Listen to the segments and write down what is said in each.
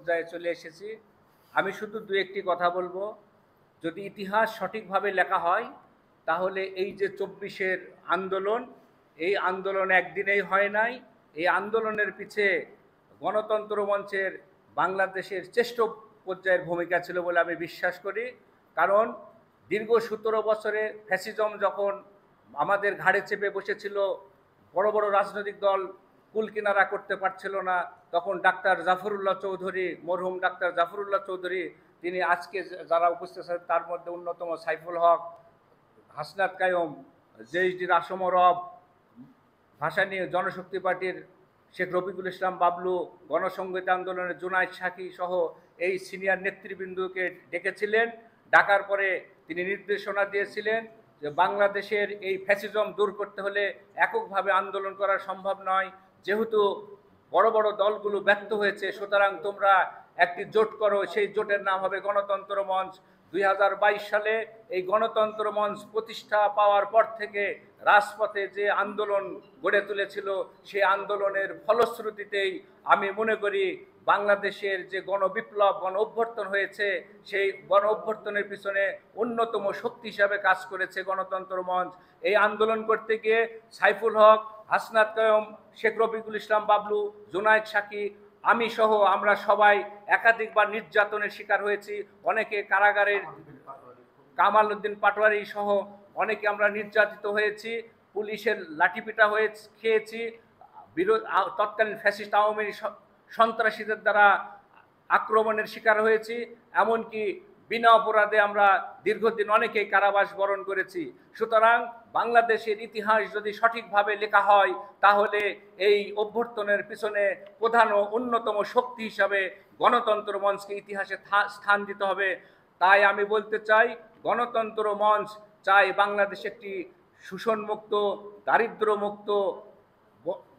পর্যায়ে চলে এসেছি। আমি শুধু দু একটি কথা বলবো। যদি ইতিহাস সঠিকভাবে লেখা হয় তাহলে এই যে ২৪-এর আন্দোলন, এই আন্দোলন একদিনেই হয় নাই। এই আন্দোলনের পিছে গণতন্ত্র মঞ্চের বাংলাদেশের শ্রেষ্ঠ পর্যায়ের ভূমিকা ছিল বলে আমি বিশ্বাস করি। কারণ দীর্ঘ ১৭ বছরে ফ্যাসিজম যখন আমাদের ঘাড়ে চেপে বসেছিল, বড় বড় রাজনৈতিক দল কুলকিনারা করতে পারছিল না, তখন ডাক্তার জাফরুল্লাহ চৌধুরী, মরহুম ডাক্তার জাফরুল্লাহ চৌধুরী, তিনি আজকে যারা উপস্থিত আছেন তার মধ্যে অন্যতম সাইফুল হক, হাসনাত কায়ুম, জেএসডির আসম রব, ভাষা নিয়ে জনশক্তি পার্টির শেখ রফিকুল ইসলাম বাবলু, গণসংহতি আন্দোলনের জুনায়েদ সাকি সহ এই সিনিয়র নেতৃবৃন্দকে ডেকেছিলেন। ডাকার পরে তিনি নির্দেশনা দিয়েছিলেন যে বাংলাদেশের এই ফ্যাসিজম দূর করতে হলে এককভাবে আন্দোলন করা সম্ভব নয়, যেহেতু বড় বড় দলগুলো ব্যর্থ হয়েছে, সুতরাং তোমরা একটি জোট করো, সেই জোটের নাম হবে গণতন্ত্র মঞ্চ। ২০২২ সালে এই গণতন্ত্র মঞ্চ প্রতিষ্ঠা পাওয়ার পর থেকে রাজপথে যে আন্দোলন গড়ে তুলেছিল, সেই আন্দোলনের ফলশ্রুতিতেই আমি মনে করি বাংলাদেশের যে গণবিপ্লব, গণ অভ্যর্থন হয়েছে, সেই গণ অভ্যর্থনের পিছনে অন্যতম শক্তি হিসাবে কাজ করেছে গণতন্ত্র মঞ্চ। এই আন্দোলন করতে গিয়ে সাইফুল হক, হাসনাত কায়ুম, শেখ রফিকুল ইসলাম বাবলু, জুনায়েদ সাকি, আমি সহ আমরা সবাই একাধিকবার নির্যাতনের শিকার হয়েছি। অনেকে কারাগারের, কামাল উদ্দিন পাটোয়ারি সহ অনেকে আমরা নির্যাতিত হয়েছি, পুলিশের লাঠিপিটা খেয়েছি, তৎকালীন ফ্যাসিস্ট আওয়ামী সন্ত্রাসীদের দ্বারা আক্রমণের শিকার হয়েছি, এমনকি বিনা অপরাধে আমরা দীর্ঘদিন অনেকেই কারাবাস বরণ করেছি। সুতরাং বাংলাদেশের ইতিহাস যদি সঠিকভাবে লেখা হয় তাহলে এই অভ্যর্থনের পিছনে প্রধান ও অন্যতম শক্তি হিসাবে গণতন্ত্র মঞ্চকে ইতিহাসে স্থান দিতে হবে। তাই আমি বলতে চাই, গণতন্ত্র মঞ্চ চাই বাংলাদেশ একটি শোষণমুক্ত, দারিদ্র্যমুক্ত,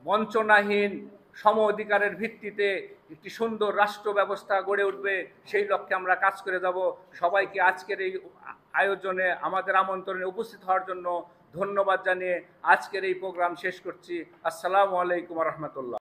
বঞ্চনাহীন, সম অধিকারের ভিত্তিতে একটি সুন্দর রাষ্ট্র ব্যবস্থা গড়ে উঠবে, সেই লক্ষ্যে আমরা কাজ করে যাব। সবাইকে আজকের এই আয়োজনে আমাদের আমন্ত্রণে উপস্থিত হওয়ার জন্য ধন্যবাদ জানিয়ে আজকের এই প্রোগ্রাম শেষ করছি। আসসালামু আলাইকুম ওয়া রাহমাতুল্লাহ।